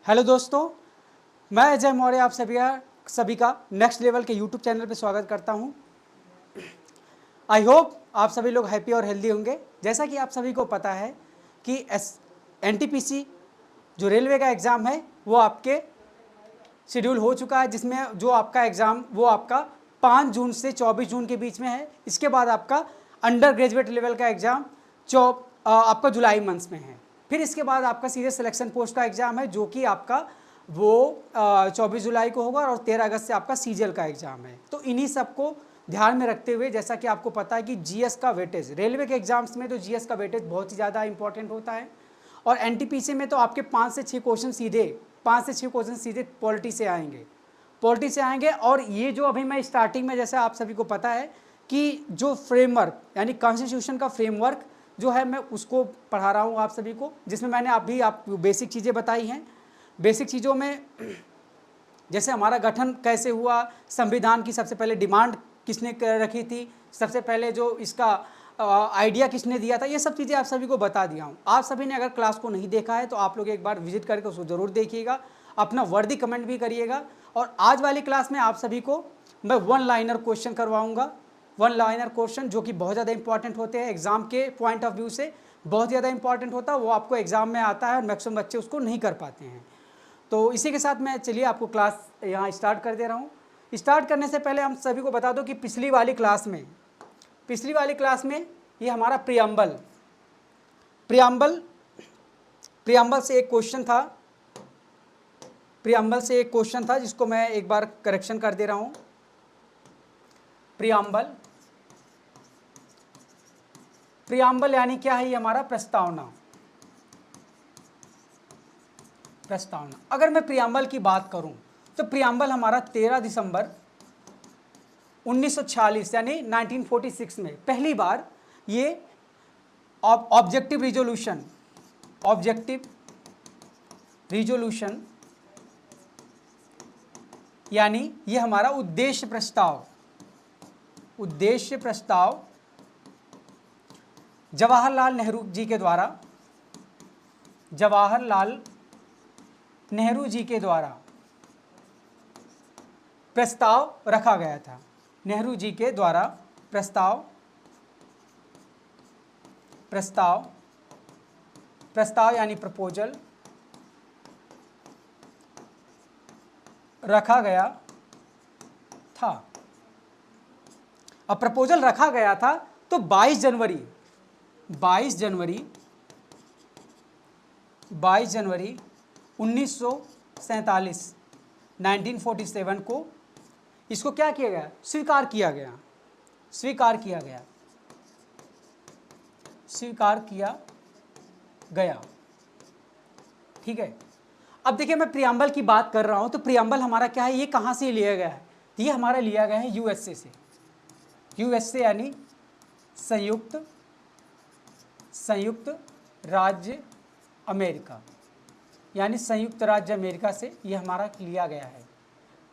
Hello दोस्तों, मैं अजय मौर्य आप सभी का नेक्स्ट लेवल के यूट्यूब चैनल पर स्वागत करता हूं। आई होप आप सभी लोग हैप्पी और हेल्दी होंगे। जैसा कि आप सभी को पता है कि एनटीपीसी जो रेलवे का एग्ज़ाम है वो आपके शेड्यूल हो चुका है, जिसमें जो आपका एग्ज़ाम वो आपका 5 जून से 24 जून के बीच में है। इसके बाद आपका अंडर ग्रेजुएट लेवल का एग्ज़ाम आपका जुलाई मंथ्स में है। फिर इसके बाद आपका सीधे सिलेक्शन पोस्ट का एग्ज़ाम है, जो कि आपका वो 24 जुलाई को होगा और 13 अगस्त से आपका सीजीएल का एग्ज़ाम है। तो इन्हीं सबको ध्यान में रखते हुए, जैसा कि आपको पता है कि जीएस का वेटेज रेलवे के एग्जाम्स में तो जीएस का वेटेज बहुत ही ज़्यादा इंपॉर्टेंट होता है, और एनटीपीसी में तो आपके 5 से 6 क्वेश्चन सीधे पॉलिटी से आएंगे। और ये जो अभी मैं स्टार्टिंग में, जैसे आप सभी को पता है कि जो फ्रेमवर्क यानी कॉन्स्टिट्यूशन का फ्रेमवर्क जो है, मैं उसको पढ़ा रहा हूँ आप सभी को, जिसमें मैंने आप बेसिक चीज़ें बताई हैं। बेसिक चीज़ों में जैसे हमारा गठन कैसे हुआ, संविधान की सबसे पहले डिमांड किसने रखी थी, सबसे पहले जो इसका आइडिया किसने दिया था, ये सब चीज़ें आप सभी को बता दिया हूँ। आप सभी ने अगर क्लास को नहीं देखा है तो आप लोग एक बार विजिट करके उसको ज़रूर देखिएगा, अपना वर्दी कमेंट भी करिएगा। और आज वाली क्लास में आप सभी को मैं 1 लाइनर क्वेश्चन करवाऊँगा। 1 लाइनर क्वेश्चन जो कि बहुत ज़्यादा इंपॉर्टेंट होते हैं, एग्जाम के पॉइंट ऑफ व्यू से बहुत ज़्यादा इंपॉर्टेंट होता है। वो आपको एग्जाम में आता है और मैक्सिमम बच्चे उसको नहीं कर पाते हैं। तो इसी के साथ मैं चलिए आपको क्लास यहाँ स्टार्ट कर दे रहा हूँ। स्टार्ट करने से पहले हम सभी को बता दो कि पिछली वाली क्लास में ये हमारा प्रियम्बल से एक क्वेश्चन था जिसको मैं एक बार करेक्शन कर दे रहा हूँ। प्रियम्बल यानी क्या है? ये हमारा प्रस्तावना। अगर मैं प्रियम्बल की बात करूं तो प्रियम्बल हमारा 13 दिसंबर 1946 यानी 1946 में पहली बार ये ऑब्जेक्टिव रिजोल्यूशन यानी ये हमारा उद्देश्य प्रस्ताव जवाहरलाल नेहरू जी के द्वारा प्रस्ताव रखा गया था। नेहरू जी के द्वारा प्रस्ताव यानी प्रपोजल रखा गया था। अब प्रपोजल रखा गया था तो 22 जनवरी 1947 को इसको क्या किया गया? स्वीकार किया गया। ठीक है। अब देखिए, मैं प्रियम्बल की बात कर रहा हूं तो प्रियम्बल हमारा क्या है? ये कहां से लिया गया है? ये हमारा लिया गया है यूएसए से। यूएसए यानी संयुक्त राज्य अमेरिका से ये हमारा लिया गया है।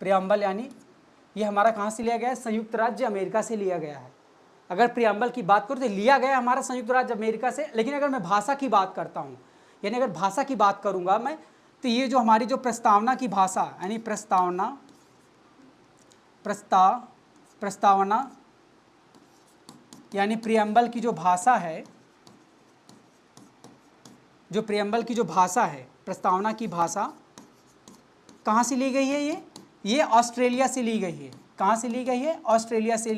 प्रियम्बल यानी ये हमारा कहाँ से लिया गया है? संयुक्त राज्य अमेरिका से लिया गया है। अगर प्रियम्बल की बात करूँ तो लिया गया हमारा संयुक्त राज्य अमेरिका से। लेकिन अगर मैं भाषा की बात करता हूँ, यानी अगर भाषा की बात करूँगा मैं, तो ये जो हमारी जो प्रस्तावना की भाषा यानी प्रस्तावना यानी प्रियम्बल की जो भाषा है, प्रस्तावना की भाषा कहाँ से ली गई है? ये ऑस्ट्रेलिया से ली गई है। कहाँ से ली गई है? ऑस्ट्रेलिया से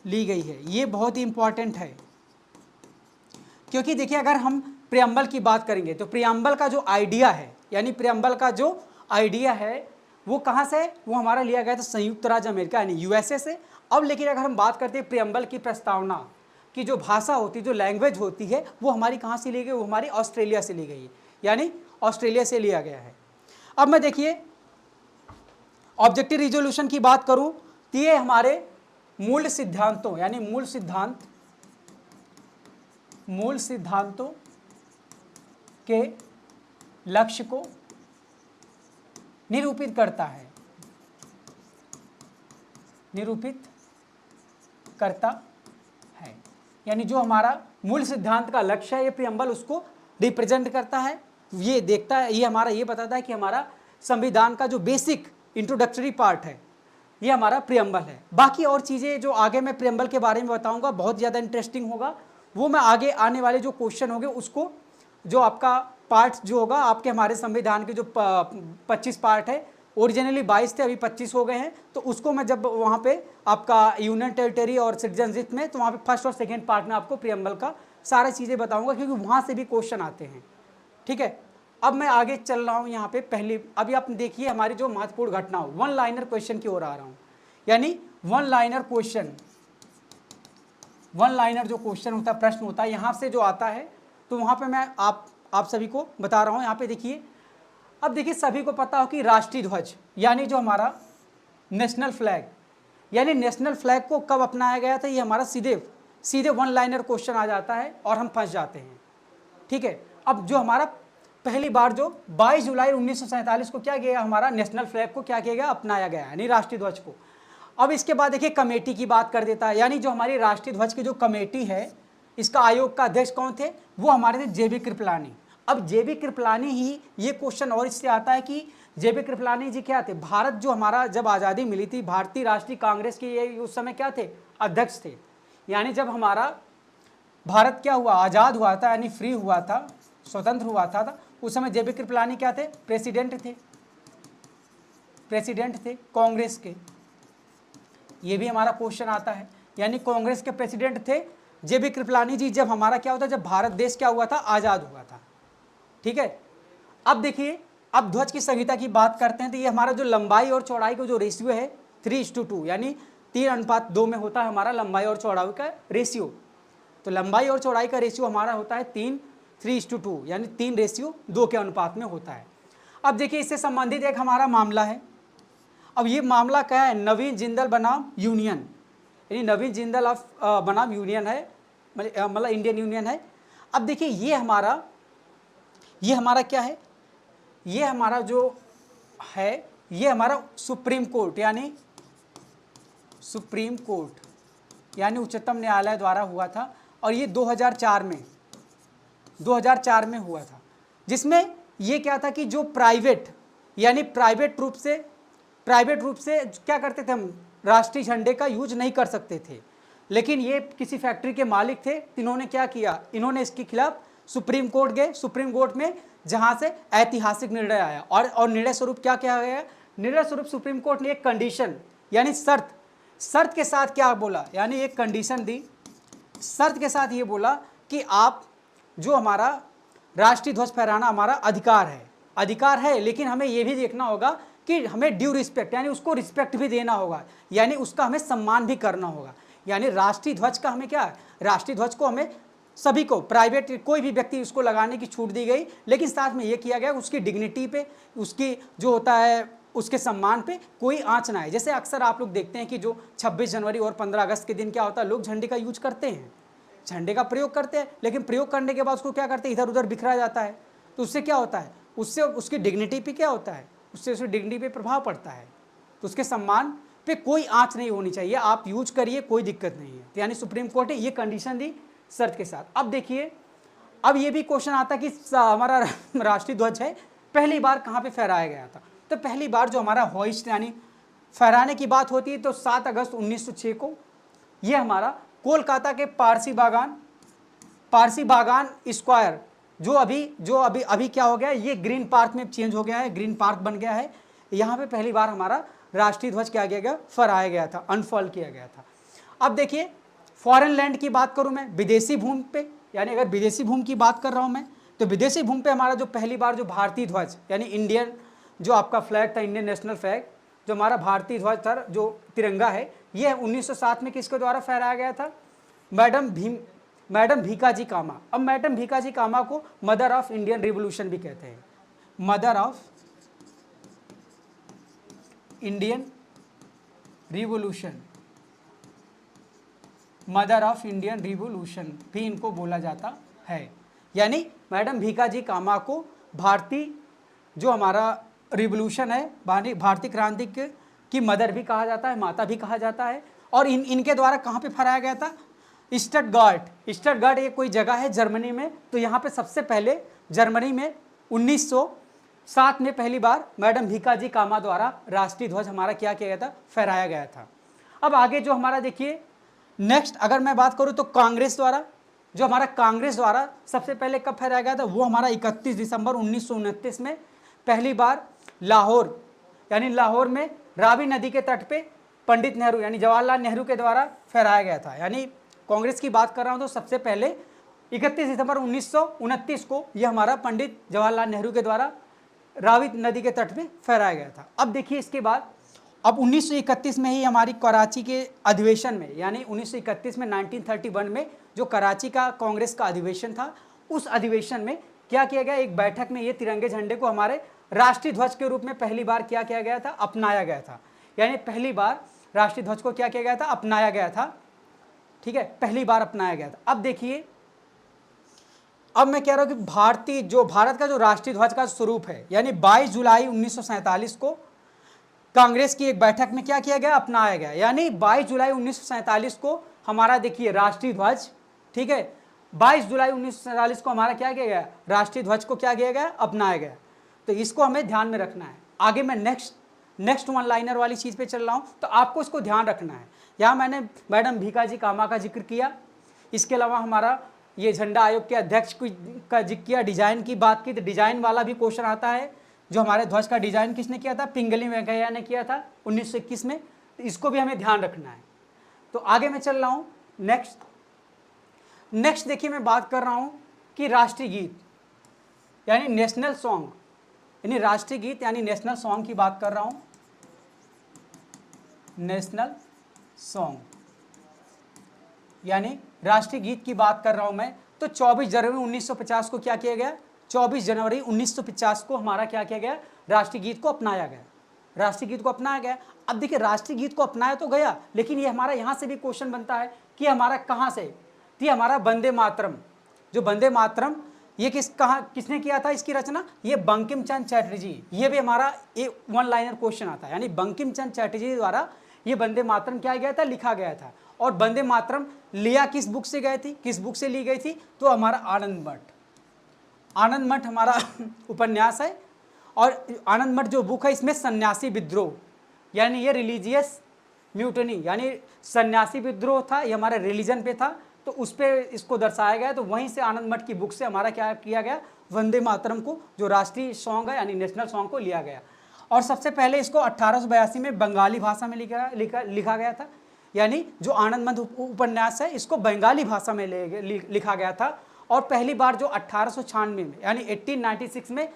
ली गई है। ये बहुत ही इंपॉर्टेंट है, क्योंकि देखिए, अगर हम प्रियम्बल की बात करेंगे तो प्रियम्बल का जो आइडिया है वो कहाँ से? वो हमारा लिया गया था संयुक्त राज्य अमेरिका यानी यूएसए से। अब लेकिन अगर हम बात करते हैं प्रियम्बल की प्रस्तावना की जो भाषा होती है, जो लैंग्वेज होती है, वो हमारी कहाँ से ली गई? वो हमारी ऑस्ट्रेलिया से ली गई है, यानी ऑस्ट्रेलिया से लिया गया है। अब मैं देखिए ऑब्जेक्टिव रिजोल्यूशन की बात करूं तो ये हमारे मूल सिद्धांतों के लक्ष्य को निरूपित करता है। यानी जो हमारा मूल सिद्धांत का लक्ष्य है, ये प्रियम्बल उसको रिप्रेजेंट करता है, ये देखता है, ये हमारा ये बताता है कि हमारा संविधान का जो बेसिक इंट्रोडक्टरी पार्ट है ये हमारा प्रियम्बल है। बाकी और चीज़ें जो आगे मैं प्रियम्बल के बारे में बताऊंगा बहुत ज़्यादा इंटरेस्टिंग होगा, वो मैं आगे आने वाले जो क्वेश्चन होंगे उसको, जो आपका पार्ट जो होगा आपके हमारे संविधान के जो 25 पार्ट है, ओरिजिनली 22 थे, अभी 25 हो गए हैं, तो उसको मैं जब वहाँ पे आपका यूनियन टेरिटरी और सिटीजनशिप में, तो वहाँ पे फर्स्ट और सेकेंड पार्ट में आपको प्रियम्बल का सारी चीज़ें बताऊँगा, क्योंकि वहाँ से भी क्वेश्चन आते हैं। ठीक है, अब मैं आगे चल रहा हूँ यहाँ पे। पहली अभी आप देखिए हमारी जो महत्वपूर्ण घटना हो, वन लाइनर क्वेश्चन की ओर आ रहा हूँ, यानी one liner question, one liner जो क्वेश्चन होता है, प्रश्न होता है, यहाँ से जो आता है, तो वहाँ पे मैं आप सभी को बता रहा हूँ। यहाँ पे देखिए, अब देखिए सभी को पता हो कि राष्ट्रीय ध्वज यानी जो हमारा नेशनल फ्लैग, यानी नेशनल फ्लैग को कब अपनाया गया था, ये हमारा सीधे वन लाइनर क्वेश्चन आ जाता है और हम फंस जाते हैं। ठीक है, अब जो हमारा पहली बार जो 22 जुलाई 1947 को क्या किया, हमारा नेशनल फ्लैग को क्या किया गया, अपनाया गया, यानी राष्ट्रीय ध्वज को। अब इसके बाद देखिए कमेटी की बात कर देता है, यानी जो हमारी राष्ट्रीय ध्वज की जो कमेटी है, इसका आयोग का अध्यक्ष कौन थे, वो हमारे थे JB कृपलानी। अब JB कृपलानी ही, ये क्वेश्चन और इससे आता है कि JB कृपलानी जी क्या थे, भारत जो हमारा जब आज़ादी मिली थी, भारतीय राष्ट्रीय कांग्रेस के ये उस समय क्या थे, अध्यक्ष थे। यानी जब हमारा भारत क्या हुआ, आज़ाद हुआ था, यानी फ्री हुआ था, स्वतंत्र हुआ था, उस समय JB कृपलानी क्या थे, प्रेसिडेंट थे कांग्रेस के। ये भी हमारा क्वेश्चन आता है, यानी कांग्रेस के प्रेसिडेंट थे JB कृपलानी जी, जब हमारा क्या होता, जब भारत देश क्या हुआ था, आज़ाद हुआ था। ठीक है, अब देखिए, अब ध्वज की संहिता की बात करते हैं, तो ये हमारा जो लंबाई और चौड़ाई का जो रेशियो है 3:2, यानी 3:2 में होता है हमारा लंबाई और चौड़ाई का रेशियो। तो लंबाई और चौड़ाई का रेशियो हमारा होता है 3:2, यानी 3:2 के अनुपात में होता है। अब देखिए इससे संबंधित एक हमारा मामला है। अब ये मामला क्या है, नवीन जिंदल बनाम यूनियन, यानी नवीन जिंदल बनाम यूनियन है, मतलब इंडियन यूनियन है। अब देखिए ये हमारा क्या है, ये हमारा जो है, ये हमारा सुप्रीम कोर्ट, यानी उच्चतम न्यायालय द्वारा हुआ था, और ये 2004 में हुआ था, जिसमें ये क्या था कि जो प्राइवेट रूप से क्या करते थे, हम राष्ट्रीय झंडे का यूज नहीं कर सकते थे, लेकिन ये किसी फैक्ट्री के मालिक थे, इन्होंने क्या किया, इन्होंने इसके खिलाफ सुप्रीम कोर्ट गए, सुप्रीम कोर्ट में जहां से ऐतिहासिक निर्णय आया, और निर्णय स्वरूप क्या किया गया, निर्णय स्वरूप सुप्रीम कोर्ट ने एक कंडीशन, यानी शर्त के साथ क्या बोला, यानी एक कंडीशन दी, शर्त के साथ ये बोला कि आप जो हमारा राष्ट्रीय ध्वज फहराना हमारा अधिकार है, लेकिन हमें ये भी देखना होगा कि हमें ड्यू रिस्पेक्ट, यानी उसको रिस्पेक्ट भी देना होगा, यानी उसका हमें सम्मान भी करना होगा। यानी राष्ट्रीय ध्वज का हमें क्या है, राष्ट्रीय ध्वज को हमें सभी को, प्राइवेट कोई भी व्यक्ति उसको लगाने की छूट दी गई, लेकिन साथ में ये किया गया उसकी डिग्निटी पे, उसकी जो होता है उसके सम्मान पे कोई आंच ना आए। जैसे अक्सर आप लोग देखते हैं कि जो 26 जनवरी और 15 अगस्त के दिन क्या होता है, लोग झंडे का यूज करते हैं, झंडे का प्रयोग करते हैं, लेकिन प्रयोग करने के बाद उसको क्या करते हैं, इधर उधर बिखरा जाता है। तो उससे क्या होता है, उससे उसकी डिग्निटी पे क्या होता है, उससे उसकी डिग्निटी पे प्रभाव पड़ता है। तो उसके सम्मान पे कोई आंच नहीं होनी चाहिए, आप यूज करिए, कोई दिक्कत नहीं है। तो यानी सुप्रीम कोर्ट ने ये कंडीशन दी शर्त के साथ। अब देखिए, अब ये भी क्वेश्चन आता है कि हमारा राष्ट्रीय ध्वज है, पहली बार कहाँ पे फहराया गया था। तो पहली बार जो हमारा होइस्ट यानी फहराने की बात होती है, तो 7 अगस्त 1906 को ये हमारा कोलकाता के पारसी बागान स्क्वायर, जो अभी क्या हो गया है, ये ग्रीन पार्क में चेंज हो गया है, ग्रीन पार्क बन गया है। यहाँ पे पहली बार हमारा राष्ट्रीय ध्वज क्या किया गया, फहराया गया था, अनफर्ल किया गया था। अब देखिए फॉरेन लैंड की बात करूं मैं, विदेशी भूमि पे, यानी अगर विदेशी भूमि की बात कर रहा हूं मैं, तो विदेशी भूमि पे हमारा जो पहली बार जो भारतीय ध्वज, यानी इंडियन जो आपका फ्लैग था, इंडियन नेशनल फ्लैग, जो हमारा भारतीय ध्वज था, जो तिरंगा है, ये 1907 में किसके द्वारा फहराया गया था, मैडम भीकाजी कामा। अब मैडम भीकाजी कामा को मदर ऑफ इंडियन रिवोल्यूशन भी कहते हैं, mother of Indian revolution, mother of Indian revolution भी इनको बोला जाता है। यानी मैडम भीकाजी कामा को भारतीय जो हमारा रिवोल्यूशन है, भारतीय क्रांति की मदर भी कहा जाता है, माता भी कहा जाता है। और इनके द्वारा कहाँ पे फहराया गया था, स्टटगार्ट ये कोई जगह है जर्मनी में। तो यहाँ पे सबसे पहले जर्मनी में 1907 में पहली बार मैडम भीकाजी कामा द्वारा राष्ट्रीय ध्वज हमारा क्या किया गया था, फहराया गया था। अब आगे जो हमारा देखिए नेक्स्ट अगर मैं बात करूँ तो कांग्रेस द्वारा सबसे पहले कब फहराया गया था, वो हमारा 31 दिसंबर 1929 में पहली बार लाहौर में रावी नदी के तट पे पंडित नेहरू यानी जवाहरलाल नेहरू के द्वारा फहराया गया था। यानी कांग्रेस की बात कर रहा हूँ तो सबसे पहले 31 दिसंबर 1929 को यह हमारा पंडित जवाहरलाल नेहरू के द्वारा रावी नदी के तट में फहराया गया था। अब देखिए इसके बाद अब 1931 में ही हमारी कराची के अधिवेशन में, यानी 1931 में 1931 में जो कराची का कांग्रेस का अधिवेशन था, उस अधिवेशन में क्या किया गया, एक बैठक में ये तिरंगे झंडे को हमारे राष्ट्रीय ध्वज के रूप में पहली बार क्या किया गया था, अपनाया गया था। यानी पहली बार राष्ट्रीय ध्वज को क्या किया गया था, अपनाया गया था। ठीक है, पहली बार अपनाया गया था। अब देखिए, अब मैं कह रहा हूं कि भारत का जो राष्ट्रीय ध्वज का स्वरूप है, यानी 22 जुलाई 1947 को कांग्रेस की एक बैठक में क्या किया गया, अपनाया गया। यानी 22 जुलाई 1947 को हमारा देखिए राष्ट्रीय ध्वज, ठीक है, 22 जुलाई 1947 को हमारा क्या किया गया, राष्ट्रीय ध्वज को क्या किया गया, अपनाया गया। तो इसको हमें ध्यान में रखना है। आगे मैं नेक्स्ट वन लाइनर वाली चीज़ पे चल रहा हूँ, तो आपको इसको ध्यान रखना है। यहाँ मैंने मैडम भीकाजी कामा का जिक्र किया, इसके अलावा हमारा ये झंडा आयोग के अध्यक्ष का जिक्र किया, डिजाइन की बात की तो डिजाइन वाला भी क्वेश्चन आता है। जो हमारे ध्वज का डिजाइन किसने किया था, पिंगली वेंकैया ने किया था 1921 में। तो इसको भी हमें ध्यान रखना है। तो आगे मैं चल रहा हूँ नेक्स्ट देखिए, मैं बात कर रहा हूँ कि राष्ट्रीय गीत यानी नेशनल सॉन्ग, यानी राष्ट्रीय गीत यानी नेशनल सॉन्ग की बात कर रहा हूँ। नेशनल सॉन्ग यानी राष्ट्रीय गीत की बात कर रहा हूं मैं। तो 24 जनवरी 1950 को क्या किया गया, 24 जनवरी 1950 को हमारा क्या किया गया, राष्ट्रीय गीत को अपनाया गया। राष्ट्रीय गीत को अपनाया गया। अब देखिए राष्ट्रीय गीत को अपनाया तो गया, लेकिन ये हमारा यहाँ से भी क्वेश्चन बनता है कि हमारा कहाँ से, तो हमारा वंदे मातरम, जो वंदे मातरम ये किसने किया था इसकी रचना, ये बंकिम चंद्र चटर्जी। ये भी हमारा एक वन लाइनर क्वेश्चन आता है। यानी बंकिम चंद्र चटर्जी द्वारा ये वंदे मातरम क्या गया था, लिखा गया था। और वंदे मातरम लिया किस बुक से गए थी, किस बुक से ली गई थी, तो हमारा आनंद मठ हमारा उपन्यास है। और आनंद मठ जो बुक है, इसमें सन्यासी विद्रोह यानी ये रिलीजियस म्यूटनी यानी सन्यासी विद्रोह था, ये हमारे रिलीजन पे था, तो उस पर इसको दर्शाया गया। तो वहीं से आनंद मठ की बुक से हमारा क्या किया गया, वंदे मातरम को जो राष्ट्रीय सॉन्ग है यानी नेशनल सॉन्ग को लिया गया। और सबसे पहले इसको 1882 में बंगाली भाषा में लिखा गया था। यानी जो आनंद मठ उपन्यास है इसको बंगाली भाषा में लिखा गया था। और पहली बार जो 1896 में यानी 1896 में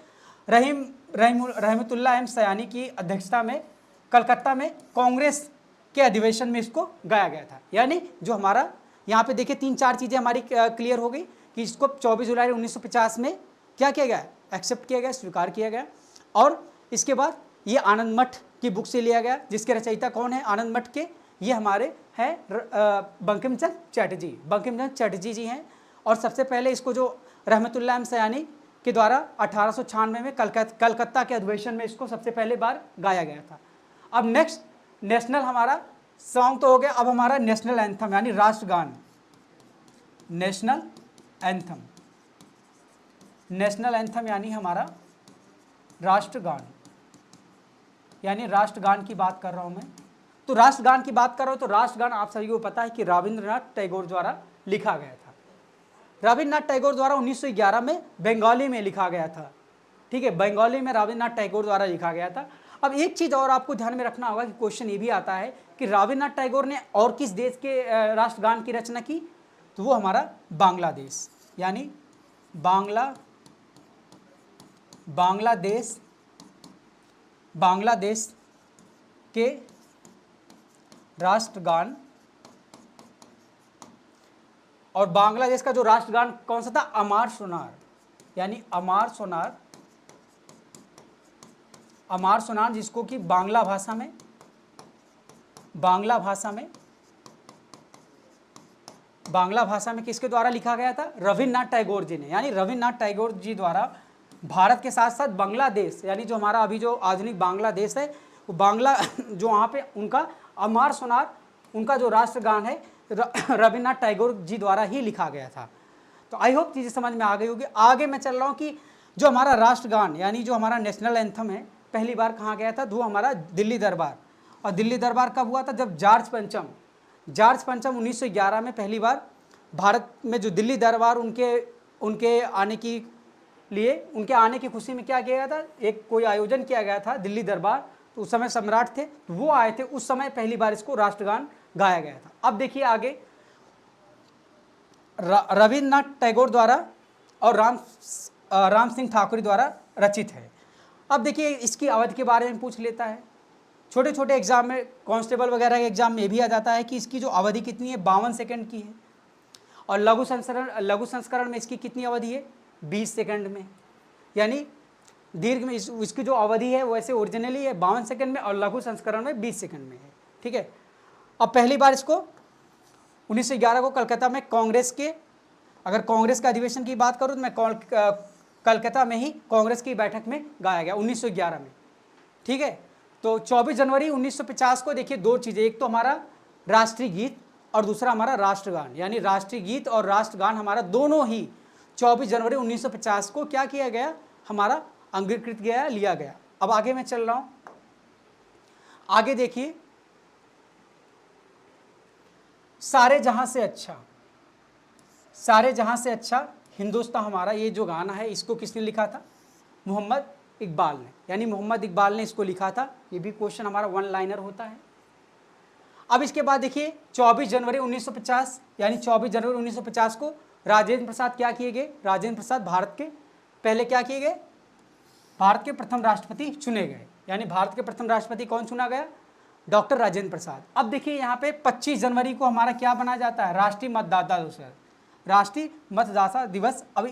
रहमतुल्लाह एम सयानी की अध्यक्षता में कलकत्ता में कांग्रेस के अधिवेशन में इसको गाया गया था। यानी जो हमारा यहाँ पे देखिए 3-4 चीज़ें हमारी क्लियर हो गई कि इसको 24 जुलाई 1950 में क्या किया गया, एक्सेप्ट किया गया, स्वीकार किया गया। और इसके बाद ये आनंद मठ की बुक से लिया गया, जिसके रचयिता कौन है, आनंद मठ के ये हमारे हैं बंकिम चंद्र चटर्जी जी हैं। और सबसे पहले इसको जो रहमतुल्लाह एम सयानी के द्वारा 1896 में कलकत्ता के अधिवेशन में इसको सबसे पहले बार गाया गया था। अब नेक्स्ट नेशनल हमारा सॉन्ग तो हो गया, अब हमारा नेशनल एंथम यानी राष्ट्रगान, नेशनल एंथम यानी हमारा राष्ट्रगान, यानी राष्ट्रगान की बात कर रहा हूं मैं। तो राष्ट्रगान की बात कर रहा हूं तो राष्ट्रगान आप सभी को पता है कि रविंद्रनाथ टैगोर द्वारा लिखा गया था। रविंद्रनाथ टैगोर द्वारा 1911 में बंगाली में लिखा गया था। ठीक है, बंगाली में रविंद्रनाथ टैगोर द्वारा लिखा गया था। अब एक चीज़ और आपको ध्यान में रखना होगा कि क्वेश्चन ये भी आता है कि रविंद्रनाथ टैगोर ने और किस देश के राष्ट्रगान की रचना की, तो वो हमारा बांग्लादेश यानी बांग्लादेश के राष्ट्रगान। और बांग्लादेश का जो राष्ट्रगान कौन सा था, अमार सोनार, यानी अमार सोनार, जिसको कि बांग्ला भाषा में किसके द्वारा लिखा गया था, रविंद्रनाथ टैगोर जी ने। यानी रविंद्रनाथ टैगोर जी द्वारा भारत के साथ साथ बांग्लादेश यानी जो हमारा अभी जो आधुनिक बांग्लादेश है, वो बांग्ला जो वहाँ पे उनका अमार सोनार उनका जो राष्ट्रगान है, रविन्द्रनाथ टैगोर जी द्वारा ही लिखा गया था। तो आई होप चीज़ें समझ में आ गई होगी। आगे मैं चल रहा हूँ कि जो हमारा राष्ट्रगान यानी जो हमारा नेशनल एंथम है पहली बार कहाँ गया था, वो हमारा दिल्ली दरबार। और दिल्ली दरबार कब हुआ था, जब जॉर्ज पंचम 1911 में पहली बार भारत में जो दिल्ली दरबार उनके आने की लिए उनके आने की खुशी में क्या किया गया था, एक कोई आयोजन किया गया था दिल्ली दरबार। तो उस समय सम्राट थे, तो वो आए थे, उस समय पहली बार इसको राष्ट्रगान गाया गया था। अब देखिए आगे रविन्द्रनाथ टैगोर द्वारा और राम सिंह ठाकुर द्वारा रचित है। अब देखिए इसकी अवधि के बारे में पूछ लेता है, छोटे छोटे एग्जाम में, कांस्टेबल वगैरह के एग्जाम में भी आ जाता है कि इसकी जो अवधि कितनी है, 52 सेकंड की है। और लघु संस्करण में इसकी कितनी अवधि है, 20 सेकंड में। यानी दीर्घ में इसकी जो अवधि है वैसे ओरिजिनली है 52 सेकंड में और लघु संस्करण में 20 सेकंड में है। ठीक है। अब पहली बार इसको 1911 को कलकत्ता में कांग्रेस के, अगर कांग्रेस का अधिवेशन की बात करूँ तो मैं कलकत्ता में ही कांग्रेस की बैठक में गाया गया 1911 में। ठीक है। तो 24 जनवरी 1950 को देखिए दो चीज़ें, एक तो हमारा राष्ट्रीय गीत और दूसरा हमारा राष्ट्रगान, यानी राष्ट्रीय गीत और राष्ट्रगान हमारा दोनों ही 24 जनवरी 1950 को क्या किया गया, हमारा अंगीकृत गया, लिया गया। अब आगे मैं चल रहा हूँ, आगे देखिए सारे जहां से अच्छा हिंदुस्तान हमारा, ये जो गाना है इसको किसने लिखा था, मोहम्मद इकबाल ने, यानी मोहम्मद इकबाल ने इसको लिखा था। ये भी क्वेश्चन हमारा वन लाइनर होता है। अब इसके बाद देखिए 24 जनवरी 1950, यानी 24 जनवरी 1950 को राजेंद्र प्रसाद क्या किए गए, राजेंद्र प्रसाद भारत के पहले क्या किए गए, भारत के प्रथम राष्ट्रपति चुने गए। यानी भारत के प्रथम राष्ट्रपति कौन चुना गया, डॉक्टर राजेंद्र प्रसाद। अब देखिए यहाँ पे 25 जनवरी को हमारा क्या बनाया जाता है, राष्ट्रीय मतदाता दिवस, राष्ट्रीय मतदाता दिवस। अब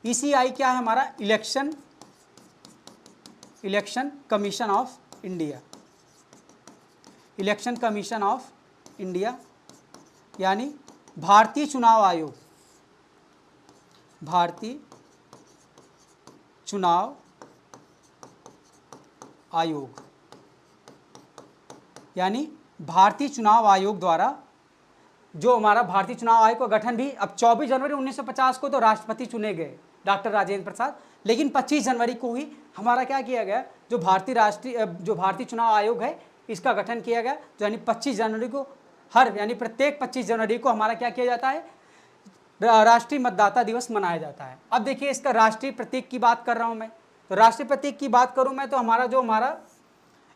ईसीआई क्या है हमारा, इलेक्शन कमीशन ऑफ इंडिया, यानी भारतीय चुनाव आयोग, यानी भारतीय चुनाव आयोग द्वारा जो हमारा भारतीय चुनाव आयोग का गठन भी, अब 24 जनवरी 1950 को तो राष्ट्रपति चुने गए डॉक्टर राजेंद्र प्रसाद, लेकिन 25 जनवरी को ही हमारा क्या किया गया, जो भारतीय चुनाव आयोग है इसका गठन किया गया। तो यानी 25 जनवरी को यानी प्रत्येक 25 जनवरी को हमारा क्या किया जाता है, राष्ट्रीय मतदाता दिवस मनाया जाता है। अब देखिए इसका राष्ट्रीय प्रतीक की बात कर रहा हूँ मैं, तो राष्ट्रीय प्रतीक की बात करूँ मैं तो हमारा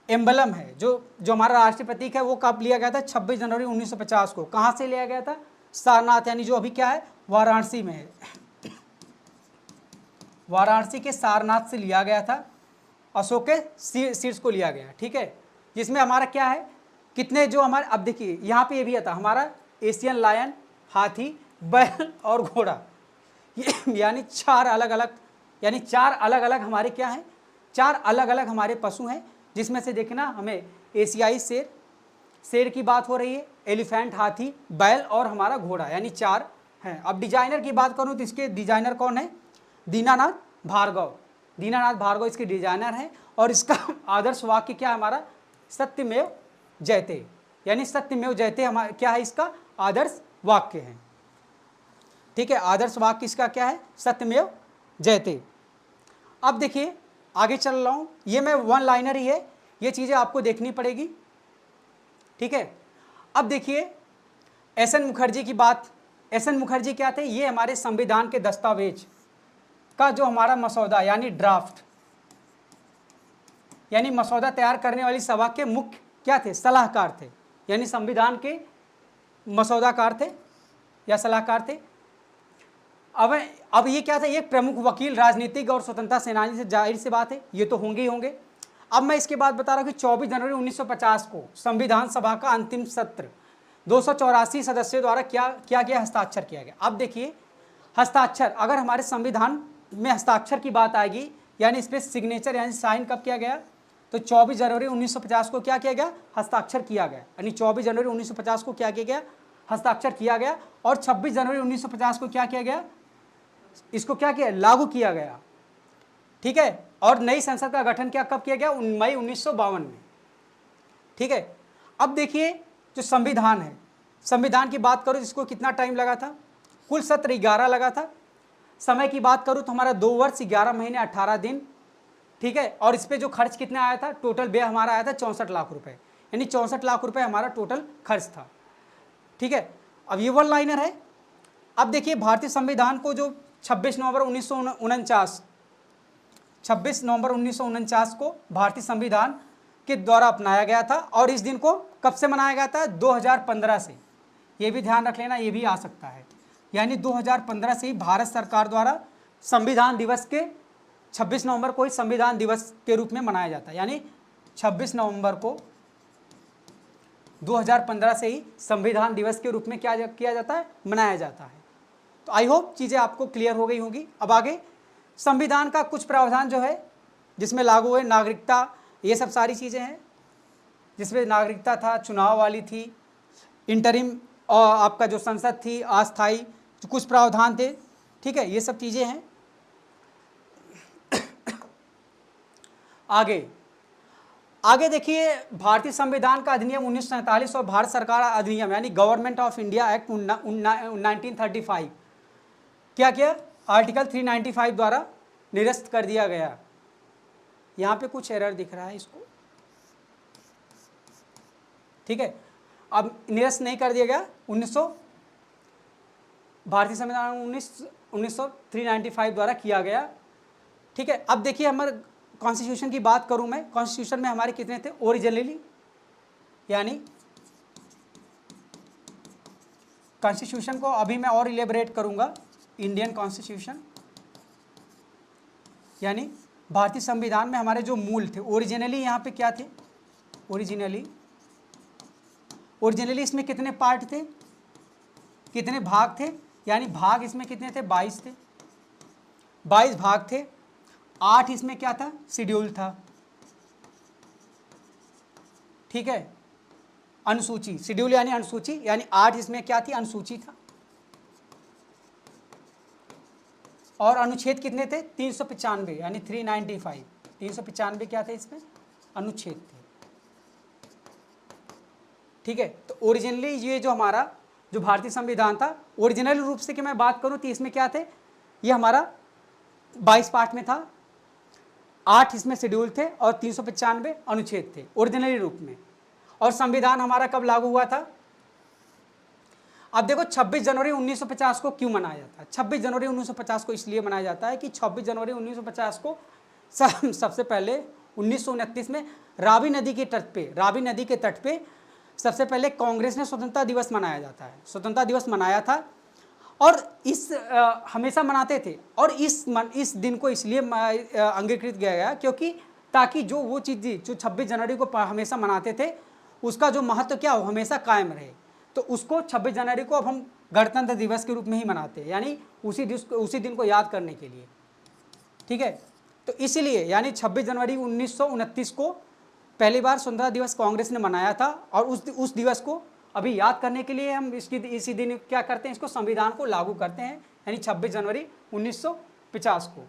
एम्बलम है, जो हमारा राष्ट्रीय प्रतीक है वो कब लिया गया था, 26 जनवरी 1950 को। कहाँ से लिया गया था, सारनाथ, यानी जो अभी क्या है वाराणसी में है, वाराणसी के सारनाथ से लिया गया था, अशोक के शीर्ष को लिया गया। ठीक है। जिसमें हमारा क्या है, कितने जो हमारे, अब देखिए यहाँ पे ये भी आता हमारा एशियन लायन, हाथी, बैल और घोड़ा, यानी चार अलग अलग हमारे क्या हैं, 4 अलग अलग हमारे पशु हैं, जिसमें से देखना हमें एशियाई शेर की बात हो रही है, एलिफेंट, हाथी, बैल और हमारा घोड़ा, यानी 4 हैं। अब डिजाइनर की बात करूं तो इसके डिजाइनर कौन है, दीनानाथ भार्गव इसके डिजाइनर हैं। और इसका आदर्श वाक्य क्या है हमारा, सत्यमेव जयते, यानी सत्यमेव जयते हमारा क्या है, इसका आदर्श वाक्य है। ठीक है, आदर्श वाक्य इसका क्या है, सत्यमेव जयते। अब देखिए आगे चल रहा हूँ, ये मैं वन लाइनर ही है, ये चीज़ें आपको देखनी पड़ेगी। ठीक है। अब देखिए एस.एन. मुखर्जी की बात, एस.एन. मुखर्जी क्या थे, ये हमारे संविधान के दस्तावेज का जो हमारा मसौदा यानी ड्राफ्ट, यानी मसौदा तैयार करने वाली सभा के मुख्य क्या थे, सलाहकार थे, यानी संविधान के मसौदाकार थे या सलाहकार थे। अब ये क्या था, ये प्रमुख वकील, राजनीतिक और स्वतंत्रता सेनानी से, जाहिर सी बात है ये तो होंगे ही होंगे। अब मैं इसके बाद बता रहा हूँ कि 24 जनवरी 1950 को संविधान सभा का अंतिम सत्र 284 सदस्यों द्वारा क्या गया, हस्ताक्षर किया गया। अब देखिए हस्ताक्षर, अगर हमारे संविधान में हस्ताक्षर की बात आएगी, यानी इस पर सिग्नेचर यानी साइन कब किया गया, तो 24 जनवरी 1950 को क्या किया गया, हस्ताक्षर किया गया। यानी 24 जनवरी 1950 को क्या किया गया, हस्ताक्षर किया गया। और 26 जनवरी 1950 को क्या किया गया, इसको क्या किया, लागू किया गया। ठीक है। और नई संसद का गठन क्या कब किया गया, मई 1952 में। ठीक है। अब देखिए जो संविधान है, संविधान की बात करूँ जिसको कितना टाइम लगा था, कुल सत्र 11 लगा था। समय की बात करूँ तो हमारा 2 वर्ष 11 महीने 18 दिन, ठीक है। और इस पर जो खर्च कितना आया था, टोटल व्यय हमारा आया था 64 लाख रुपए, यानी 64 लाख रुपए हमारा टोटल खर्च था, ठीक है। अब ये वन लाइनर है। अब देखिए भारतीय संविधान को जो 26 नवंबर 1949 को भारतीय संविधान के द्वारा अपनाया गया था, और इस दिन को कब से मनाया गया था, 2015 से। ये भी ध्यान रख लेना, ये भी आ सकता है, यानी 2015 से ही भारत सरकार द्वारा संविधान दिवस के 26 नवंबर को ही संविधान दिवस के रूप में मनाया जाता है, यानी 26 नवंबर को 2015 से ही संविधान दिवस के रूप में क्या किया जाता है, मनाया जाता है। तो आई होप चीज़ें आपको क्लियर हो गई होंगी। अब आगे संविधान का कुछ प्रावधान जो है जिसमें लागू है, नागरिकता, ये सब सारी चीज़ें हैं जिसमें नागरिकता था, चुनाव वाली थी, इंटरिम और आपका जो संसद थी, अस्थाई, जो कुछ प्रावधान थे, ठीक है, ये सब चीज़ें हैं। आगे देखिए भारतीय संविधान का अधिनियम 1947 और भारत सरकार अधिनियम यानी गवर्नमेंट ऑफ इंडिया एक्ट 1935 क्या किया, आर्टिकल 395 द्वारा निरस्त कर दिया गया। यहाँ पे कुछ एरर दिख रहा है इसको, ठीक है। अब निरस्त नहीं कर दिया गया, भारतीय संविधान 395 द्वारा किया गया, ठीक है। अब देखिए हमारे कॉन्स्टिट्यूशन की बात करूं मैं, कॉन्स्टिट्यूशन में हमारे कितने थे ओरिजिनली, यानी कॉन्स्टिट्यूशन को अभी मैं और इलेबरेट करूंगा। इंडियन कॉन्स्टिट्यूशन यानी भारतीय संविधान में हमारे जो मूल थे, ओरिजिनली यहाँ पे क्या थे, ओरिजिनली इसमें कितने पार्ट थे, कितने भाग थे, यानी भाग इसमें कितने थे, 22 थे, 22 भाग थे। 8 इसमें क्या था, शेड्यूल था, ठीक है, अनुसूची, शेड्यूल यानी अनुसूची, यानी 8 इसमें क्या थी, अनुसूची था। और अनुच्छेद कितने थे, 395 यानी 395, 395 क्या थे इसमें, अनुच्छेद थे, ठीक है। तो ओरिजिनली ये जो हमारा जो भारतीय संविधान था, ओरिजिनल रूप से कि मैं बात करूं तो इसमें क्या थे, ये हमारा 22 पार्ट में था, 8 इसमें शेड्यूल थे और 395 अनुच्छेद थे ओरिजिनली रूप में। और संविधान हमारा कब लागू हुआ था, अब देखो 26 जनवरी 1950 को क्यों मनाया जाता है। 26 जनवरी 1950 को इसलिए मनाया जाता है कि 26 जनवरी 1950 को सबसे पहले 1929 में रावी नदी के तट पे सबसे पहले कांग्रेस ने स्वतंत्रता दिवस मनाया जाता है, स्वतंत्रता दिवस मनाया था। और इस हमेशा मनाते थे, और इस दिन को इसलिए अंगीकृत किया गया क्योंकि ताकि जो वो चीज़ जो 26 जनवरी को हमेशा मनाते थे उसका जो महत्व क्या हो हमेशा कायम रहे। तो उसको 26 जनवरी को अब हम गणतंत्र दिवस के रूप में ही मनाते हैं, यानी उसी दिन को याद करने के लिए, ठीक है। तो इसीलिए यानी 26 जनवरी 1929 को पहली बार स्वतंत्रता दिवस कांग्रेस ने मनाया था, और उस दिवस को अभी याद करने के लिए हम इसी दिन क्या करते हैं, इसको संविधान को लागू करते हैं, यानी 26 जनवरी 1950 को।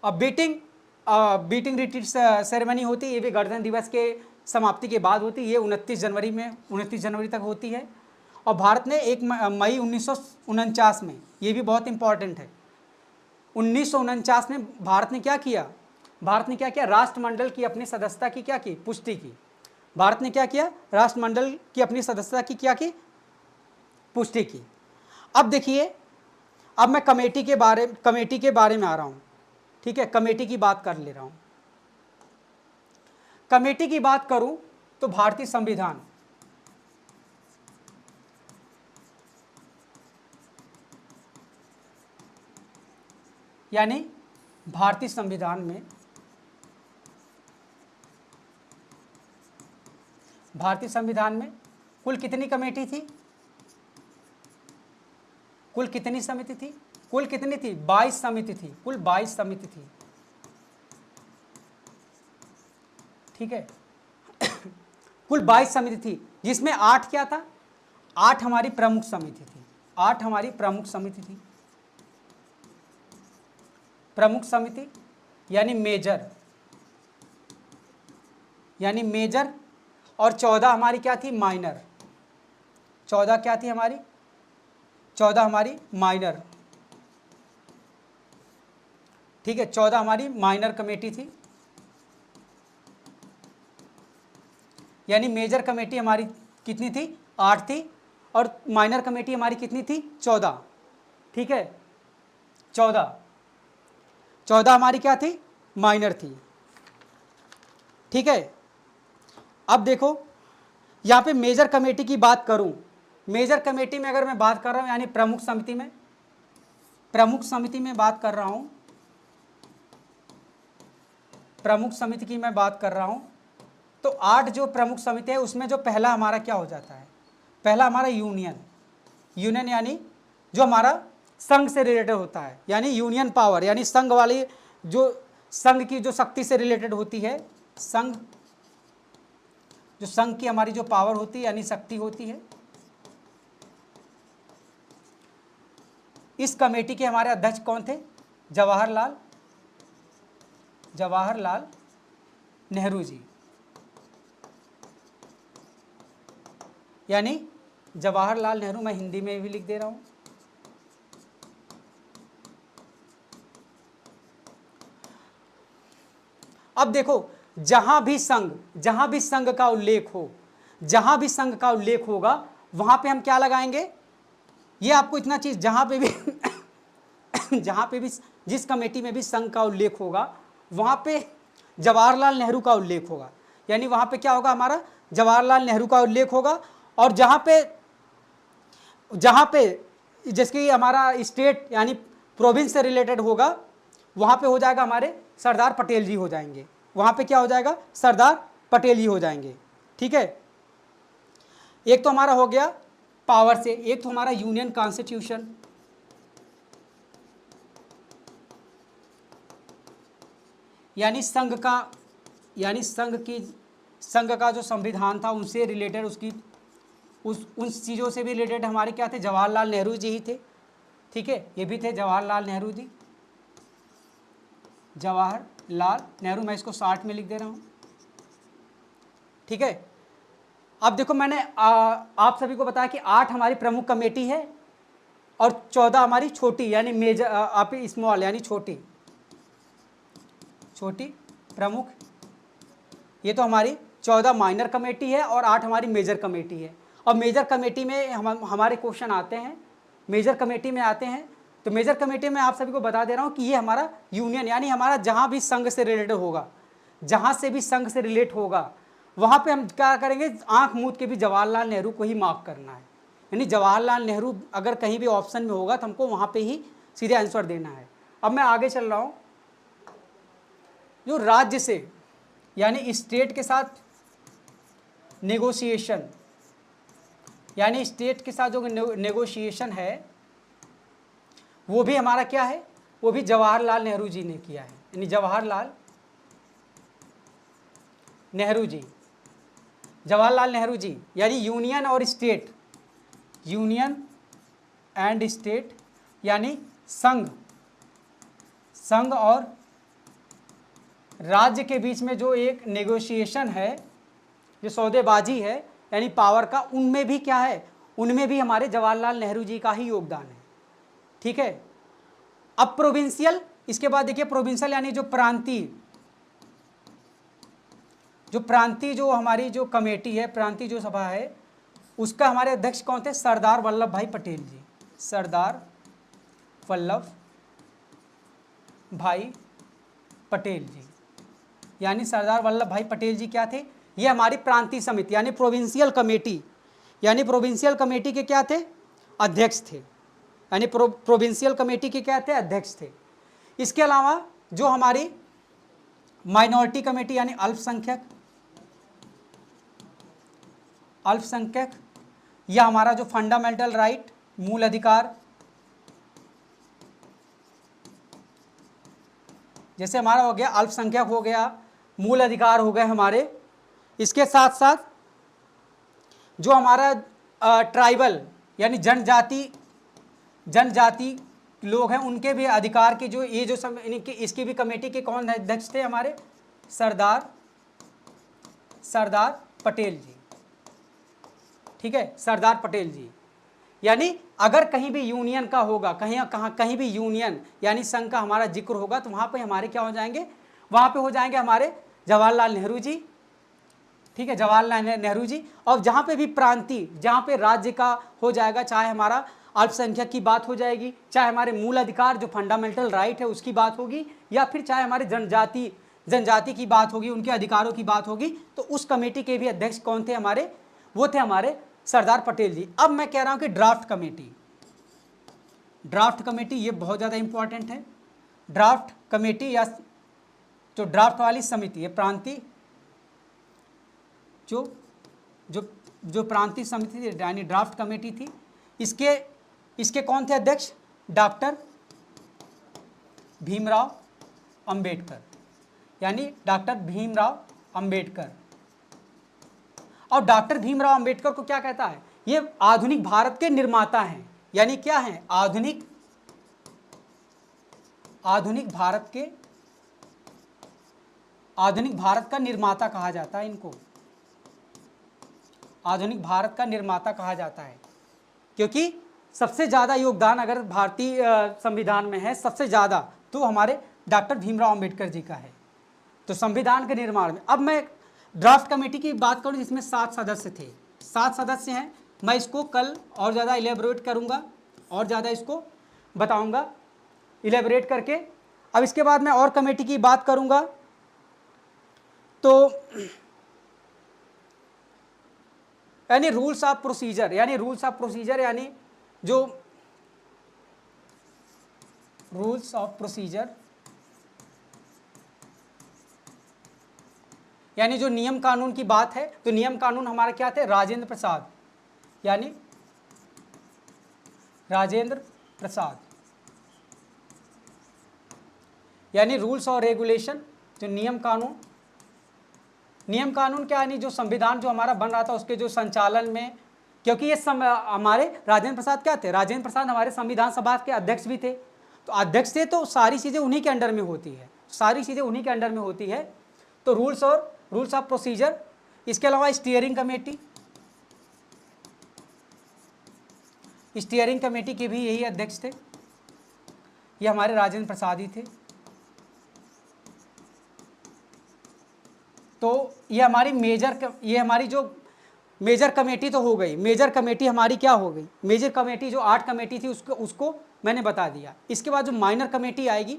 अब बीटिंग रिट्रीट सेरेमनी होती है, ये भी गणतंत्र दिवस के समाप्ति के बाद होती है, ये 29 जनवरी तक होती है। और भारत ने 1 मई 1949 में, ये भी बहुत इंपॉर्टेंट है, 1949 में भारत ने क्या किया, राष्ट्रमंडल की अपनी सदस्यता की क्या की, पुष्टि की। भारत ने क्या किया, राष्ट्रमंडल की अपनी सदस्यता की क्या की, पुष्टि की। अब देखिए, अब मैं कमेटी के बारे में आ रहा हूं, ठीक है, कमेटी की बात कर ले रहा हूं। कमेटी की बात करूं तो भारतीय संविधान यानी भारतीय संविधान में कुल कितनी कमेटी थी, कुल कितनी समिति थी, कुल कितनी थी, 22 समिति थी, कुल 22 समिति थी, ठीक है। कुल 22 समिति थी, जिसमें 8 क्या था, 8 हमारी प्रमुख समिति थी, 8 हमारी प्रमुख समिति थी। प्रमुख समिति यानी मेजर और 14 हमारी क्या थी, माइनर। 14 क्या थी हमारी, 14 हमारी माइनर, ठीक है, 14 हमारी माइनर कमेटी थी। यानी मेजर कमेटी हमारी कितनी थी, 8 थी, और माइनर कमेटी हमारी कितनी थी, 14, ठीक है, 14 हमारी क्या थी, माइनर थी, ठीक है। अब देखो यहाँ पे मेजर कमेटी की बात करूँ, मेजर कमेटी में अगर मैं बात कर रहा हूँ यानी प्रमुख समिति में, प्रमुख समिति में बात कर रहा हूँ, प्रमुख समिति की मैं बात कर रहा हूँ, तो 8 जो प्रमुख समिति है उसमें जो पहला हमारा क्या हो जाता है, पहला हमारा यूनियन, यूनियन यानी जो हमारा संघ से रिलेटेड होता है, यानी यूनियन पावर, यानी संघ वाली जो संघ की जो शक्ति से रिलेटेड होती है, संघ, जो संघ की हमारी जो पावर होती है यानी शक्ति होती है। इस कमेटी के हमारे अध्यक्ष कौन थे, जवाहरलाल नेहरू जी, यानी जवाहरलाल नेहरू, मैं हिंदी में भी लिख दे रहा हूं। अब देखो जहां भी संघ का उल्लेख हो, जहां भी संघ का उल्लेख होगा वहां पे हम क्या लगाएंगे, ये आपको इतना चीज, जहां पे भी जहां पे भी जिस कमेटी में भी संघ का उल्लेख होगा वहां पे जवाहरलाल नेहरू का उल्लेख होगा, यानी वहां पे क्या होगा, हमारा जवाहरलाल नेहरू का उल्लेख होगा। और जहां पे जिसकी हमारा स्टेट यानी प्रोविंस से रिलेटेड होगा वहां पे हो जाएगा हमारे सरदार पटेल जी हो जाएंगे, वहां पे क्या हो जाएगा, सरदार पटेल जी हो जाएंगे, ठीक है। एक तो हमारा हो गया पावर से, एक तो हमारा यूनियन कॉन्स्टिट्यूशन, यानी संघ का जो संविधान था उनसे रिलेटेड, उसकी उन चीज़ों से भी रिलेटेड हमारे क्या थे, जवाहरलाल नेहरू जी ही थे, ठीक है, ये भी थे जवाहरलाल नेहरू जी, जवाहरलाल नेहरू, मैं इसको 60 में लिख दे रहा हूँ, ठीक है। अब देखो मैंने आप सभी को बताया कि 8 हमारी प्रमुख कमेटी है और 14 हमारी छोटी यानी मेजर, आप स्मॉल यानी छोटी प्रमुख, ये तो हमारी 14 माइनर कमेटी है और 8 हमारी मेजर कमेटी है। और मेजर कमेटी में हमारे क्वेश्चन आते हैं, मेजर कमेटी में आते हैं, तो मेजर कमेटी में आप सभी को बता दे रहा हूँ कि ये हमारा यूनियन यानी हमारा जहाँ भी संघ से रिलेटेड होगा, जहाँ से भी संघ से रिलेट होगा वहाँ पे हम क्या करेंगे, आंख मूंद के भी जवाहरलाल नेहरू को ही मार्क करना है, यानी जवाहरलाल नेहरू अगर कहीं भी ऑप्शन में होगा तो हमको वहाँ पे ही सीधे आंसर देना है। अब मैं आगे चल रहा हूँ, जो राज्य से यानी स्टेट के साथ नेगोशिएशन, यानी स्टेट के साथ जो नेगोशिएशन है वो भी हमारा क्या है, वो भी जवाहरलाल नेहरू जी ने किया है, यानी जवाहरलाल नेहरू जी, यानी यूनियन और स्टेट, यूनियन एंड स्टेट यानी संघ और राज्य के बीच में जो एक नेगोशिएशन है, जो सौदेबाजी है यानी पावर का, उनमें भी क्या है, उनमें भी हमारे जवाहरलाल नेहरू जी का ही योगदान है, ठीक है। अब प्रोविंशियल, इसके बाद देखिए प्रोविंशियल यानी जो प्रांतीय जो हमारी जो कमेटी है, प्रांतीय जो सभा है, उसका हमारे अध्यक्ष कौन थे, सरदार वल्लभ भाई पटेल जी, सरदार वल्लभ भाई पटेल जी, यानी सरदार वल्लभ भाई पटेल जी क्या थे, ये हमारी प्रांतीय समिति यानी प्रोविंशियल कमेटी के क्या थे, अध्यक्ष थे, यानी प्रोविंशियल कमेटी के क्या थे, अध्यक्ष थे। इसके अलावा जो हमारी माइनॉरिटी कमेटी यानी अल्पसंख्यक, या हमारा जो फंडामेंटल राइट, मूल अधिकार, जैसे हमारा हो गया अल्पसंख्यक हो गया, मूल अधिकार हो गए हमारे, इसके साथ साथ जो हमारा ट्राइबल यानी जनजाति लोग हैं उनके भी अधिकार की जो ये जो सब इसकी भी कमेटी के कौन अध्यक्ष थे, हमारे सरदार पटेल जी, ठीक है, सरदार पटेल जी। यानी अगर कहीं भी यूनियन का होगा, कहीं भी यूनियन यानी संघ का हमारा जिक्र होगा तो वहाँ पे हमारे क्या हो जाएंगे, वहाँ पे हो जाएंगे हमारे जवाहरलाल नेहरू जी, ठीक है, जवाहरलाल नेहरू जी। और जहाँ पे भी प्रांतीय, जहाँ पे राज्य का हो जाएगा, चाहे हमारा अल्पसंख्यक की बात हो जाएगी, चाहे हमारे मूल अधिकार जो फंडामेंटल राइट है उसकी बात होगी, या फिर चाहे हमारे जनजाति की बात होगी, उनके अधिकारों की बात होगी, तो उस कमेटी के भी अध्यक्ष कौन थे हमारे, वो थे हमारे सरदार पटेल जी। अब मैं कह रहा हूं कि ड्राफ्ट कमेटी ये बहुत ज़्यादा इंपॉर्टेंट है। ड्राफ्ट कमेटी या जो ड्राफ्ट वाली समिति है, प्रांतीय जो जो जो प्रांतीय समिति थी यानी ड्राफ्ट कमेटी थी, इसके कौन थे अध्यक्ष, डॉक्टर भीमराव अंबेडकर, यानी डॉक्टर भीमराव अंबेडकर। और डॉक्टर भीमराव अंबेडकर को क्या कहता है, ये आधुनिक भारत के निर्माता हैं, यानी क्या है, आधुनिक भारत का निर्माता कहा जाता है इनको, आधुनिक भारत का निर्माता कहा जाता है, क्योंकि सबसे ज़्यादा योगदान अगर भारतीय संविधान में है सबसे ज़्यादा तो हमारे डॉक्टर भीमराव अंबेडकर जी का है, तो संविधान के निर्माण में। अब मैं ड्राफ्ट कमेटी की बात करूं जिसमें 7 सदस्य थे, 7 सदस्य हैं। मैं इसको कल और ज़्यादा इलेबोरेट करूंगा और ज़्यादा इसको बताऊंगा इलेबोरेट करके। अब इसके बाद मैं और कमेटी की बात करूंगा, तो यानी रूल्स ऑफ प्रोसीजर यानी जो रूल्स ऑफ प्रोसीजर यानी जो नियम कानून की बात है, तो नियम कानून हमारे क्या थे, राजेंद्र प्रसाद, यानी राजेंद्र प्रसाद, यानी रूल्स और रेगुलेशन, जो नियम कानून क्या, यानी जो संविधान जो हमारा बन रहा था उसके जो संचालन में, क्योंकि ये हमारे राजेंद्र प्रसाद क्या थे, राजेंद्र प्रसाद हमारे संविधान सभा के अध्यक्ष भी थे, तो अध्यक्ष थे तो सारी चीज़ें उन्हीं के अंडर में होती है, तो रूल्स ऑफ प्रोसीजर। इसके अलावा स्टीयरिंग कमेटी के भी यही अध्यक्ष थे, ये हमारे राजेंद्र प्रसाद ही थे। तो ये हमारी जो मेजर कमेटी तो हो गई, मेजर कमेटी हमारी क्या हो गई, मेजर कमेटी जो 8 कमेटी थी उसको मैंने बता दिया। इसके बाद जो माइनर कमेटी आएगी,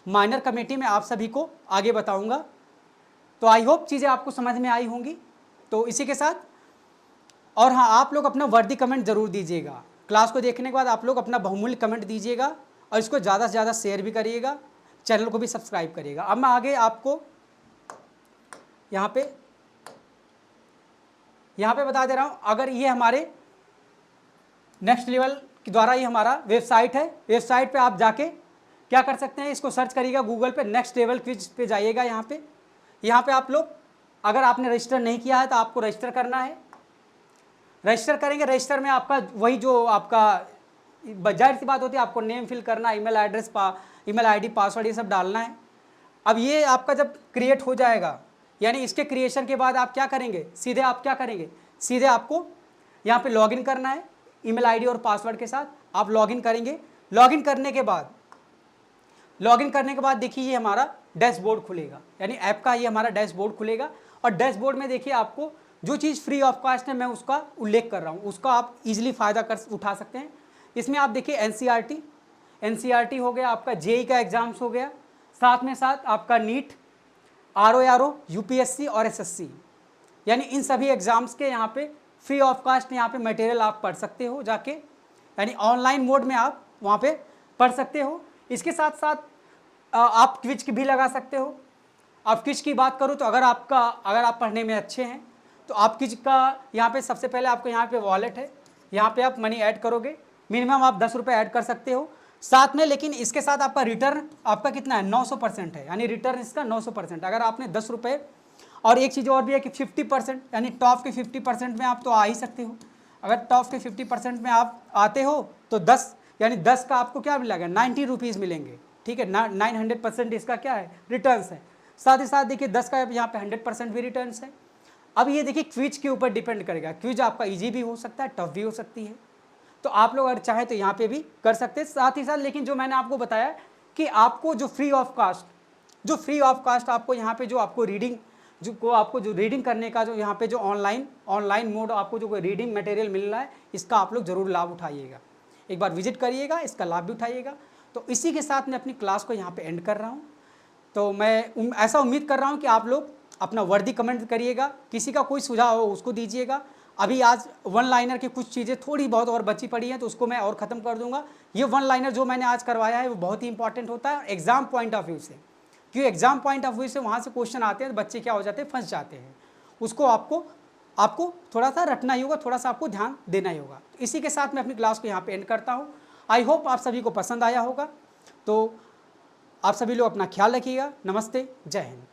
माइनर कमेटी में आप सभी को आगे बताऊंगा। तो आई होप चीज़ें आपको समझ में आई होंगी। तो इसी के साथ, और हाँ, आप लोग अपना वर्दी कमेंट जरूर दीजिएगा, क्लास को देखने के बाद आप लोग अपना बहुमूल्य कमेंट दीजिएगा और इसको ज़्यादा से ज़्यादा शेयर भी करिएगा, चैनल को भी सब्सक्राइब करिएगा। अब मैं आगे आपको यहाँ पे बता दे रहा हूँ, अगर ये हमारे नेक्स्ट लेवल के द्वारा ये हमारा वेबसाइट है, वेबसाइट पे आप जाके क्या कर सकते हैं, इसको सर्च करिएगा गूगल पे, नेक्स्ट लेवल क्विज पे जाइएगा। यहाँ पे आप लोग, अगर आपने रजिस्टर नहीं किया है तो आपको रजिस्टर करना है, रजिस्टर करेंगे। रजिस्टर में आपका वही जो आपका जाहिर सी बात होती है, आपको नेम फिल करना, email address, email ID, password ये सब डालना है। अब ये आपका जब क्रिएट हो जाएगा, यानी इसके क्रिएशन के बाद आप क्या करेंगे, सीधे आपको यहाँ पे लॉगिन करना है, ईमेल आईडी और पासवर्ड के साथ आप लॉगिन करेंगे। लॉगिन करने के बाद देखिए ये हमारा डैशबोर्ड खुलेगा, यानी ऐप का ये हमारा डैशबोर्ड खुलेगा। और डैशबोर्ड में देखिए आपको जो चीज़ फ्री ऑफ कॉस्ट है, मैं उसका उल्लेख कर रहा हूँ, उसका आप इजीली फ़ायदा उठा सकते हैं। इसमें आप देखिए एनसीईआरटी हो गया, आपका जेईई का एग्ज़ाम्स हो गया, साथ में साथ आपका नीट, आरओ, यूपीएससी और एसएससी, यानी इन सभी एग्ज़ाम्स के यहाँ पे फ्री ऑफ कॉस्ट यहाँ पे मटेरियल आप पढ़ सकते हो जाके, यानी ऑनलाइन मोड में आप वहाँ पे पढ़ सकते हो। इसके साथ साथ आप क्विज भी लगा सकते हो। आप क्विज की बात करूँ तो अगर आप पढ़ने में अच्छे हैं तो आप क्विज का यहाँ पे सबसे पहले आपको यहाँ पे वॉलेट है, यहाँ पे आप मनी ऐड करोगे, मिनिमम आप 10 रुपये ऐड कर सकते हो साथ में। लेकिन इसके साथ आपका रिटर्न आपका कितना है, 900% है, यानी रिटर्न इसका 900%। अगर आपने 10 रुपये, और एक चीज़ और भी है कि 50%, यानी टॉप के 50% में आप तो आ ही सकते हो। अगर टॉप के 50% में आप आते हो तो 10 का आपको क्या मिलेगा, 90 रुपीज़ मिलेंगे, ठीक है। 900% इसका क्या है, रिटर्न्स है। साथ ही साथ देखिए 10 का यहाँ पे 100% भी रिटर्न्स है। अब ये देखिए क्विज के ऊपर डिपेंड करेगा, क्विज आपका इजी भी हो सकता है, टफ भी हो सकती है, तो आप लोग अगर चाहे तो यहाँ पे भी कर सकते हैं साथ ही साथ। लेकिन जो मैंने आपको बताया कि आपको जो फ्री ऑफ कास्ट आपको यहाँ पे जो आपको रीडिंग जो रीडिंग करने का जो यहाँ पे जो ऑनलाइन मोड आपको जो रीडिंग मटेरियल मिल रहा है, इसका आप लोग ज़रूर लाभ उठाइएगा, एक बार विजिट करिएगा, इसका लाभ भी उठाइएगा। तो इसी के साथ मैं अपनी क्लास को यहाँ पे एंड कर रहा हूँ। तो मैं ऐसा उम्मीद कर रहा हूँ कि आप लोग अपना वर्दी कमेंट करिएगा, किसी का कोई सुझाव हो उसको दीजिएगा। अभी आज वन लाइनर की कुछ चीज़ें थोड़ी बहुत और बची पड़ी हैं, तो उसको मैं और ख़त्म कर दूंगा। ये वन लाइनर जो मैंने आज करवाया है वो बहुत ही इंपॉर्टेंट होता है एग्जाम पॉइंट ऑफ व्यू से, क्योंकि एग्जाम पॉइंट ऑफ व्यू से वहाँ से क्वेश्चन आते हैं, बच्चे क्या हो जाते हैं, फंस जाते हैं। उसको आपको थोड़ा सा रटना ही होगा, थोड़ा सा आपको ध्यान देना ही होगा। तो इसी के साथ मैं अपनी क्लास को यहाँ पे एंड करता हूँ। आई होप आप सभी को पसंद आया होगा। तो आप सभी लोग अपना ख्याल रखिएगा। नमस्ते, जय हिंद।